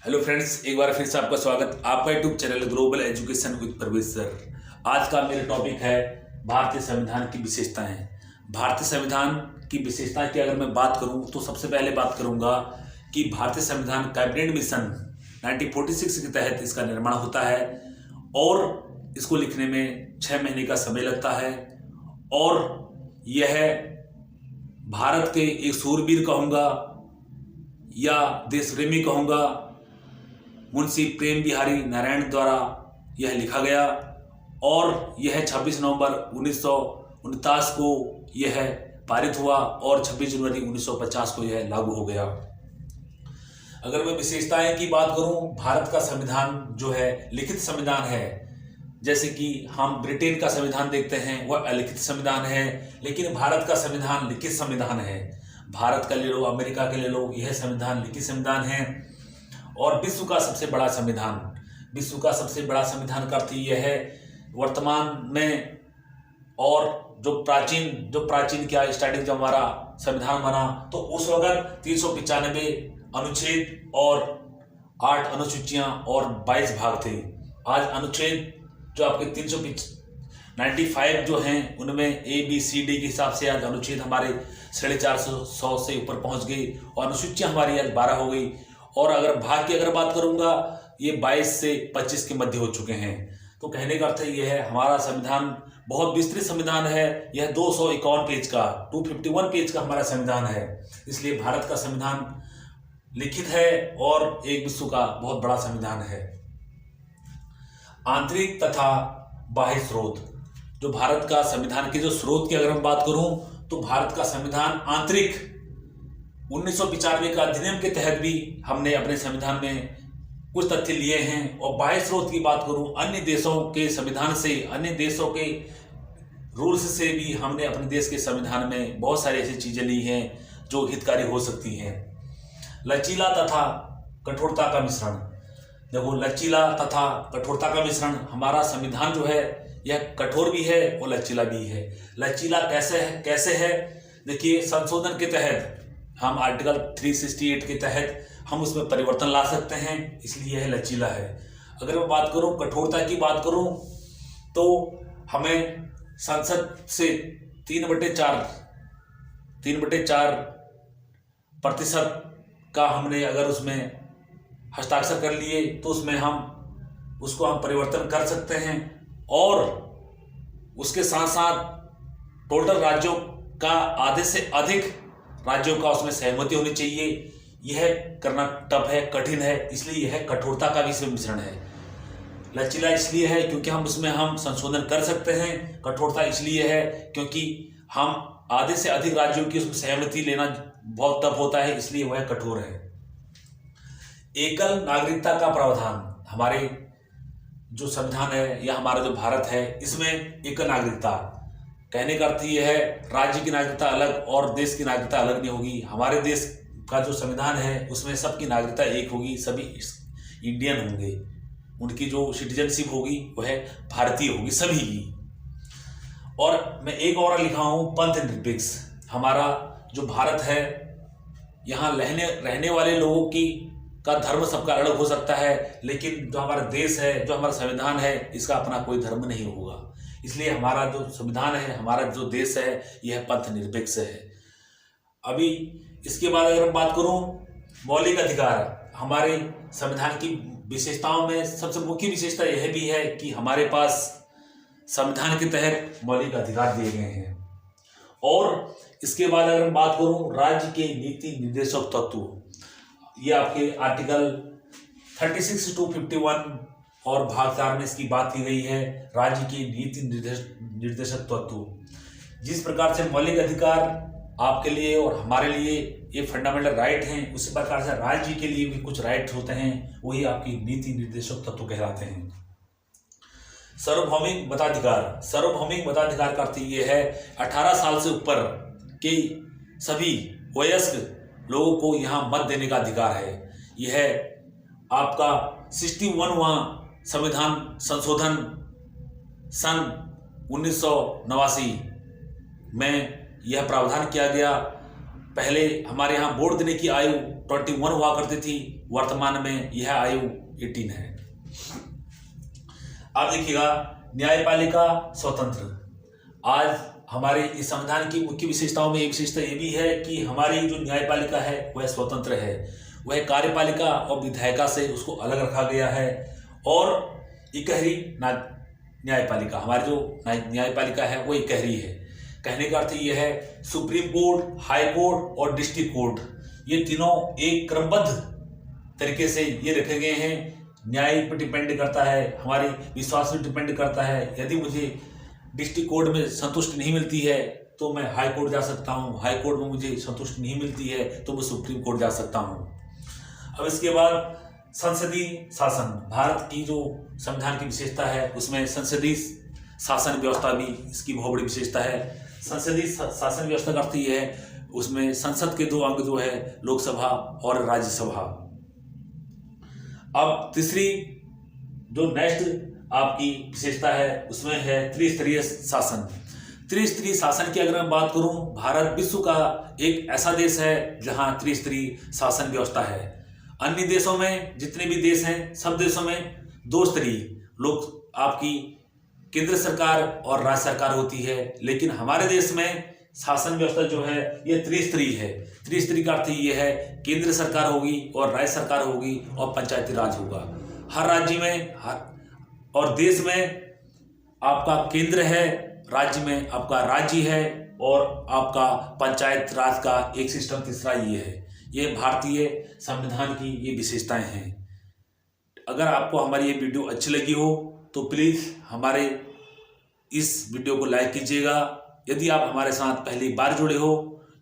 Hello friends, एक बार फिर से आपका स्वागत। आपका YouTube channel global education with प्रवेश सर। आज का मेरा टॉपिक है भारतीय संविधान की विशेषताएं। भारतीय संविधान की विशेषताएं की अगर मैं बात करूं तो सबसे पहले बात करूंगा कि भारतीय संविधान कैबिनेट मिशन 1946 के तहत इसका निर्माण होता है और इसको लिखने में 6 महीने का समय लगता है। और यह भारत के एक सूरवीर कहूँगा या देशप्रेमी कहूँगा, मुंशी प्रेम बिहारी नारायण द्वारा यह लिखा गया और यह 26 नवंबर 1949 को यह पारित हुआ और 26 जनवरी 1950 को यह लागू हो गया। अगर मैं विशेषताएं की बात करूं, भारत का संविधान जो है लिखित संविधान है। जैसे कि हम ब्रिटेन का संविधान देखते हैं वह अलिखित संविधान है, लेकिन भारत का संविधान लिखित संविधान है। भारत का ले लो, अमेरिका का ले लो, यह संविधान लिखित संविधान है। और विश्व का सबसे बड़ा संविधान का अर्थ यह है वर्तमान में, और जो प्राचीन क्या स्टार्टिंग जब हमारा संविधान बना तो उस वक्त 395 अनुच्छेद और 8 अनुसूचियां और 22 भाग थे। आज अनुच्छेद जो आपके 395 जो हैं उनमें ABCD के हिसाब से आज अनुच्छेद हमारे 450 से ऊपर पहुंच गई और अनुसूचियां हमारी आज 12 हो गई। और अगर भाग की बात करूंगा, ये 22 से 25 के मध्य हो चुके हैं। तो कहने का अर्थ यह है हमारा संविधान बहुत विस्तृत संविधान है। यह 251 पेज का 251 पेज का हमारा संविधान है। इसलिए भारत का संविधान लिखित है और एक विश्व का बहुत बड़ा संविधान है। आंतरिक तथा बाह्य स्रोत, जो भारत का संविधान के जो स्रोत की अगर हम बात करूं तो भारत का संविधान आंतरिक 1995 का अधिनियम के तहत भी हमने अपने संविधान में कुछ तथ्य लिए हैं। और बाह्य स्रोत की बात करूं, अन्य देशों के संविधान से, अन्य देशों के रूल्स से भी हमने अपने देश के संविधान में बहुत सारी ऐसी चीजें ली हैं जो हितकारी हो सकती हैं। लचीला तथा कठोरता का मिश्रण, देखो लचीला तथा कठोरता का मिश्रण, हमारा संविधान जो है यह कठोर भी है और लचीला भी है। लचीला कैसे है? देखिए, संशोधन के तहत हम आर्टिकल 368 के तहत हम उसमें परिवर्तन ला सकते हैं, इसलिए यह लचीला है। अगर मैं बात करूं कठोरता की बात करूं तो हमें संसद से 3/4% का हमने अगर उसमें हस्ताक्षर कर लिए तो उसमें हम परिवर्तन कर सकते हैं। और उसके साथ साथ टोटल राज्यों का आधे से अधिक राज्यों का उसमें सहमति होनी चाहिए। यह करना टफ है, कठिन है, इसलिए यह कठोरता का भी मिश्रण है। लचीला इसलिए है क्योंकि हम उसमें संशोधन कर सकते हैं। कठोरता इसलिए है क्योंकि हम आधे से अधिक राज्यों की उसमें सहमति लेना बहुत टफ होता है, इसलिए वह कठोर है। एकल नागरिकता का प्रावधान, हमारे जो संविधान है या हमारा जो भारत है इसमें एकल नागरिकता, कहने का अर्थ यह है राज्य की नागरिकता अलग और देश की नागरिकता अलग नहीं होगी। हमारे देश का जो संविधान है उसमें सबकी नागरिकता एक होगी, सभी इंडियन होंगे, उनकी जो सिटीजनशिप होगी वह भारतीय होगी सभी की। और मैं एक और लिखा हूं पंथ निरपेक्ष, हमारा जो भारत है यहाँ रहने वाले लोगों का धर्म सबका अलग हो सकता है, लेकिन जो हमारा देश है, जो हमारा संविधान है, इसका अपना कोई धर्म नहीं होगा। इसलिए हमारा जो संविधान है, हमारा जो देश है, यह पंथ निरपेक्ष है। अभी इसके बाद अगर मैं बात करूं मौलिक अधिकार, हमारे संविधान की विशेषताओं में सबसे मुख्य विशेषता यह भी है कि हमारे पास संविधान के तहत मौलिक अधिकार दिए गए हैं। और इसके बाद अगर मैं बात करूं राज्य के नीति निर्देशक तत्व, ये आपके आर्टिकल 36 to 51 और भाग 4 में इसकी बात की गई है। राज्य की नीति निर्देशक तत्व, जिस प्रकार से मौलिक अधिकार आपके लिए और हमारे लिए ये फंडामेंटल राइट हैं, उसी प्रकार से राज्य के लिए भी कुछ राइट होते हैं, वही आपकी नीति निर्देशक तत्व कहलाते हैं। सार्वभौमिक मताधिकार का अर्थ ये है 18 साल से ऊपर के सभी वयस्क लोगों को यहाँ मत देने का अधिकार है। यह आपका 61वां संविधान संशोधन सन 1989 में यह प्रावधान किया गया पहले हमारे यहाँ वोट देने की आयु 21 हुआ करती थी, वर्तमान में यह आयु 18 है। अब देखिएगा न्यायपालिका स्वतंत्र। आज हमारे इस संविधान की मुख्य विशेषताओं में एक विशेषता ये भी है कि हमारी जो न्यायपालिका है वह स्वतंत्र है। वह कार्यपालिका और विधायिका से उसको अलग रखा गया है और इकहरी न्यायपालिका, हमारी जो न्यायपालिका है वो इकहरी है। कहने का अर्थ ये है सुप्रीम कोर्ट, हाई कोर्ट और डिस्ट्रिक्ट कोर्ट, ये तीनों एक क्रमबद्ध तरीके से ये रखे गए हैं। न्याय पर डिपेंड करता है, हमारे विश्वास पर डिपेंड करता है। यदि मुझे डिस्ट्रिक्ट कोर्ट में संतुष्टि नहीं मिलती है तो मैं हाई कोर्ट जा सकता हूँ, हाई कोर्ट में मुझे संतुष्टि नहीं मिलती है तो मैं सुप्रीम कोर्ट जा सकता हूँ। अब इसके बाद संसदीय शासन। भारत की जो संविधान की विशेषता है उसमें संसदीय शासन व्यवस्था भी इसकी बहुत बड़ी विशेषता है। संसदीय शासन व्यवस्था का अर्थ ये है उसमें संसद के 2 अंग जो है लोकसभा और राज्यसभा। अब तीसरी जो नेक्स्ट आपकी विशेषता है उसमें है त्रिस्तरीय शासन। त्रिस्तरीय शासन की अगर मैं बात करूं, भारत विश्व का एक ऐसा देश है जहां त्रिस्तरीय शासन व्यवस्था है। अन्य देशों में जितने भी देश हैं सब देशों में 2 स्तरीय लोग आपकी केंद्र सरकार और राज्य सरकार होती है, लेकिन हमारे देश में शासन व्यवस्था जो है ये त्रिस्तरीय है। त्रिस्तरीय का अर्थ ये है केंद्र सरकार होगी और राज्य सरकार होगी और पंचायती राज होगा। हर राज्य में और देश में आपका केंद्र है, राज्य में आपका राज्य है और आपका पंचायत राज का एक सिस्टम तीसरा ये है। ये भारतीय संविधान की ये विशेषताएं हैं। अगर आपको हमारी ये वीडियो अच्छी लगी हो तो प्लीज़ हमारे इस वीडियो को लाइक कीजिएगा। यदि आप हमारे साथ पहली बार जुड़े हो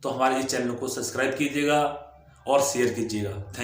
तो हमारे इस चैनल को सब्सक्राइब कीजिएगा और शेयर कीजिएगा। Thank you.